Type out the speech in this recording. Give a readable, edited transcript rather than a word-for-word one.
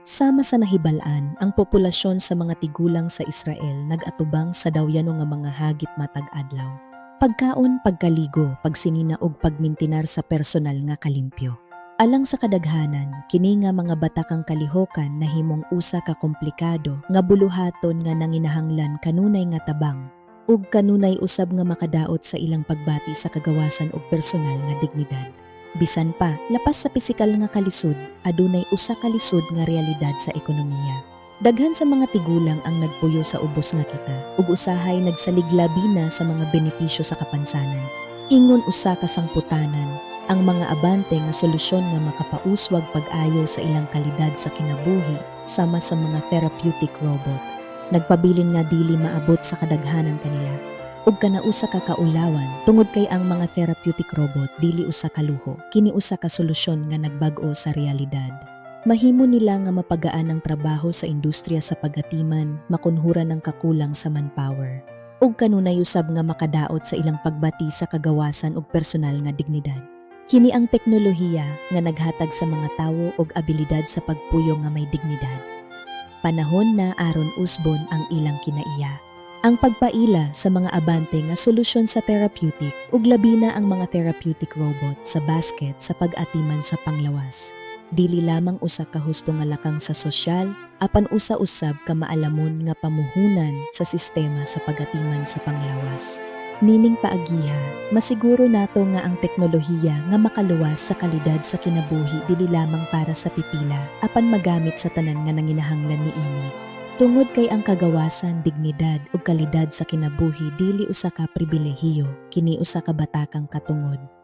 Sama sa nahibalaan, ang populasyon sa mga tigulang sa Israel nag-atubang sa dawyano nga mga hagit matag adlaw. Pagkaon, pagkaligo, pagsinina ug pagmintinar sa personal nga kalimpyo. Alang sa kadaghanan, kini nga mga batakang kalihokan na himong usa ka komplikado nga buluhaton nga nanginahanglan kanunay nga tabang ug kanunay usab nga makadaot sa ilang pagbati sa kagawasan ug personal nga dignidad. Bisan pa, lapas sa pisikal nga kalisod, adunay usa ka lisod nga realidad sa ekonomiya. Daghan sa mga tigulang ang nagpuyo sa ubos nga kita ug usahay nagsaliglabi na sa mga benepisyo sa kapansanan. Ingon usa ka sangputanan ang mga abante nga solusyon nga makapauswag pag-ayo sa ilang kalidad sa kinabuhi sama sa mga therapeutic robot. Nagpabilin nga dili maabot sa kadaghanan kanila ug kana usa ka kaulawan tungod kay ang mga therapeutic robot dili usa ka luho, kini usa ka solusyon nga nagbag-o sa realidad. Mahimo nila nga mapagaan ang trabaho sa industriya sa pagatiman, makunhuran ng kakulang sa manpower ug kanunay usab nga makadaot sa ilang pagbati sa kagawasan ug personal nga dignidad. Kini ang teknolohiya nga naghatag sa mga tawo og abilidad sa pagpuyo nga may dignidad. Panahon na aron usbon ang ilang kinaiya. Ang pagpaila sa mga abante nga solusyon sa therapeutic ug labi na ang mga therapeutic robot sa basket sa pag-atiman sa panglawas. Dili lamang usa ka husto nga lakang sa sosyal, apan usa usab ka maalamon nga pamuhunan sa sistema sa pag-atiman sa panglawas. Nining paagiha, masiguro nato nga ang teknolohiya nga makaluwas sa kalidad sa kinabuhi dili lamang para sa pipila apan magamit sa tanan nga nanginahanglan niini. Tungod kay ang kagawasan, dignidad ug kalidad sa kinabuhi dili usa ka pribilehiyo, kini usa ka batakang katungod.